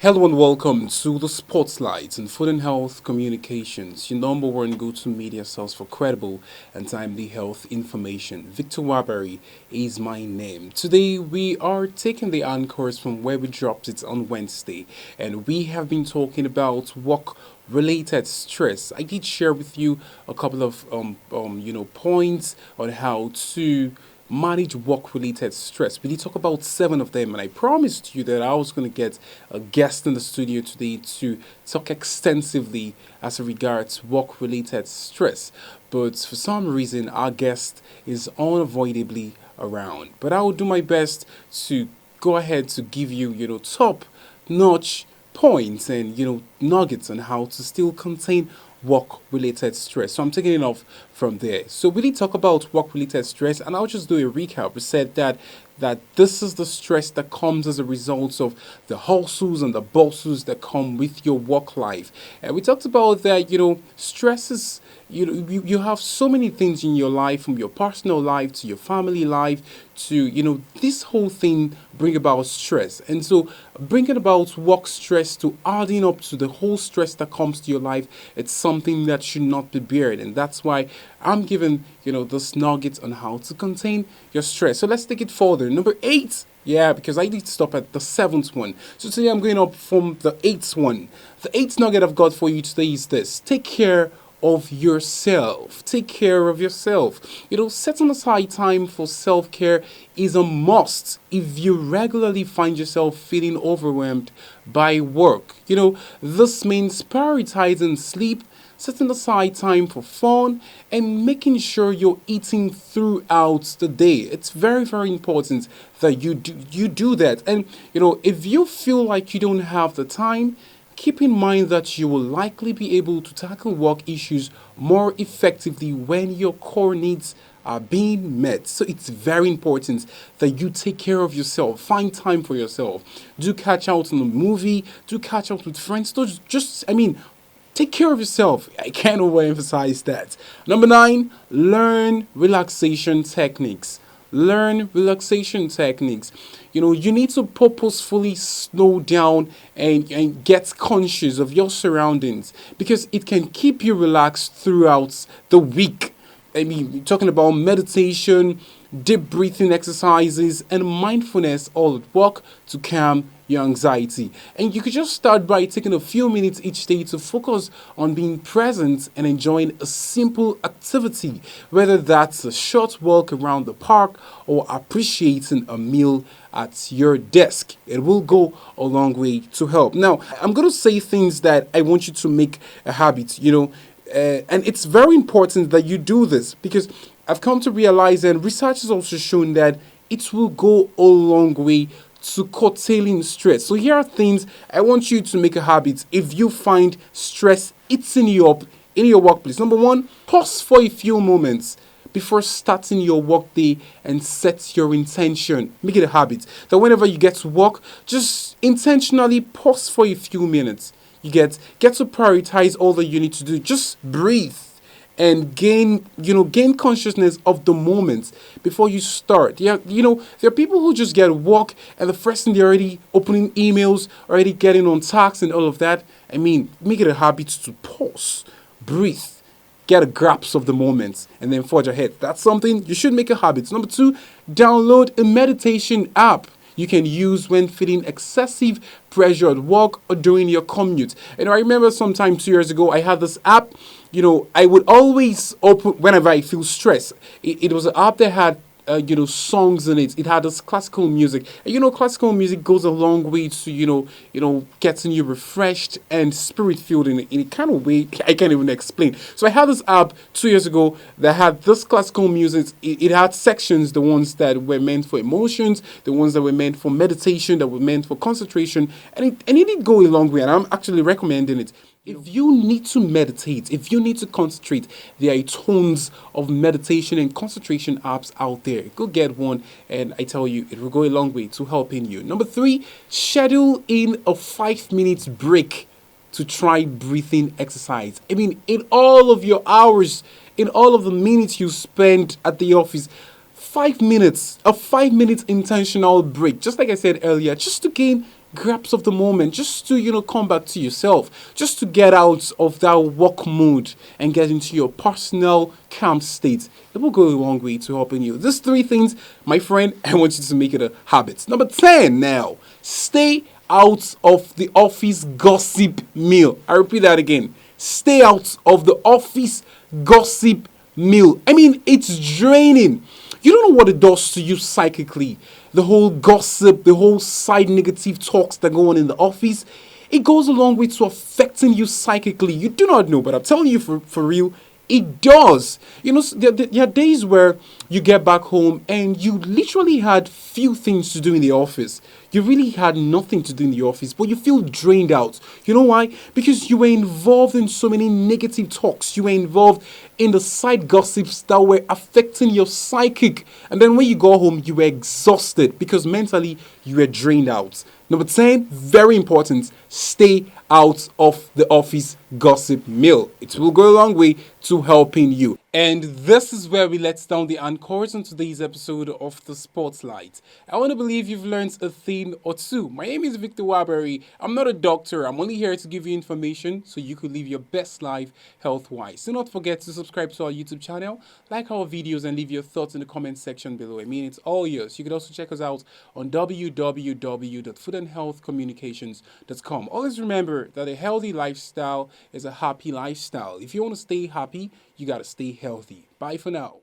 Hello and welcome to the Spotlight in Food and Health Communications, your number one go-to media source for credible and timely health information. Victor Wabari is my name. Today we are taking the anchors from where we dropped it on Wednesday, and we have been talking about work-related stress. I did share with you a couple of points on how to manage work related stress. We did talk about seven of them, and I promised you that I was going to get a guest in the studio today to talk extensively as regards work related stress. But for some reason, our guest is unavoidably around. But I will do my best to go ahead to give you, top notch points and nuggets on how to still contain work related stress. So I'm taking it off from there. So we did talk about work related stress, and I'll just do a recap. We said that this is the stress that comes as a result of the hustles and the bustles that come with your work life. And we talked about that, stress is, you have so many things in your life, from your personal life to your family life to, this whole thing bring about stress. And so bringing about work stress to adding up to the whole stress that comes to your life, it's something that should not be bared. And that's why I'm giving, this nugget on how to contain your stress. So let's take it further. Number 8. Yeah, because I need to stop at the 7th one. So today I'm going up from the 8th one. The 8th nugget I've got for you today is this: take care of yourself. Take care of yourself. Setting aside time for self-care is a must if you regularly find yourself feeling overwhelmed by work. This means prioritizing sleep, setting aside time for fun, and making sure you're eating throughout the day. It's very, very important that you do that. And if you feel like you don't have the time, keep in mind that you will likely be able to tackle work issues more effectively when your core needs are being met. So it's very important that you take care of yourself. Find time for yourself. Do catch out on a movie. Do catch out with friends. Take care of yourself. I can't overemphasize that. Number 9, learn relaxation techniques. Learn relaxation techniques. You need to purposefully slow down and get conscious of your surroundings, because it can keep you relaxed throughout the week. We're talking about meditation, deep breathing exercises, and mindfulness all at work to calm your anxiety. And you could just start by taking a few minutes each day to focus on being present and enjoying a simple activity, whether that's a short walk around the park or appreciating a meal at your desk. It will go a long way to help. Now, I'm going to say things that I want you to make a habit, and it's very important that you do this, because I've come to realize, and research has also shown, that it will go a long way to curtailing stress. So here are things I want you to make a habit if you find stress eating you up in your workplace. Number 1, pause for a few moments before starting your workday and set your intention. Make it a habit that whenever you get to work, just intentionally pause for a few minutes. You get to prioritize all that you need to do. Just breathe and gain consciousness of the moment before you start. Yeah, there are people who just get work, and the first thing they're already opening emails, already getting on tasks and all of that. Make it a habit to pause, breathe, get a grasp of the moment, and then forge ahead. That's something you should make a habit. Number 2, download a meditation app you can use when feeling excessive pressure at work or during your commute. And I remember sometime 2 years ago, I had this app. I would always open whenever I feel stressed. It was an app that had songs in it. It had this classical music. And classical music goes a long way to, getting you refreshed and spirit filled in a kind of way I can't even explain. So I had this app 2 years ago that had this classical music. It had sections, the ones that were meant for emotions, the ones that were meant for meditation, that were meant for concentration. And it did go a long way, and I'm actually recommending it. If you need to meditate, if you need to concentrate, there are tons of meditation and concentration apps out there. Go get one, and I tell you, it will go a long way to helping you. Number 3, schedule in a 5-minute break to try breathing exercise. In all of your hours, in all of the minutes you spend at the office, 5 minutes, a 5-minute intentional break, just like I said earlier, just to gain grabs of the moment, just to, come back to yourself, just to get out of that work mood and get into your personal calm state. It will go a long way to helping you. These three things, my friend, I want you to make it a habit. Number 10 now, stay out of the office gossip meal. I repeat that again. Stay out of the office gossip meal. I mean, it's draining. You don't know what it does to you psychically. The whole gossip, the whole side negative talks that go on in the office, it goes a long way to affecting you psychically. You do not know, but I'm telling you for real, it does. There are days where you get back home and you literally had few things to do in the office. You really had nothing to do in the office, but you feel drained out. You know why? Because you were involved in so many negative talks. You were involved in the side gossips that were affecting your psychic. And then when you go home, you were exhausted because mentally you were drained out. Number 10, very important, stay out of the office gossip mill. It will go a long way to helping you. And this is where we let down the anchors on today's episode of The Spotlight. I want to believe you've learned a thing or two. My name is Victor Waberry. I'm not a doctor. I'm only here to give you information so you could live your best life health-wise. Do not forget to subscribe to our YouTube channel, like our videos, and leave your thoughts in the comment section below. I mean, it's all yours. You can also check us out on www.foodandhealthcommunications.com. Always remember that a healthy lifestyle is a happy lifestyle. If you want to stay happy, you got to stay healthy. Bye for now.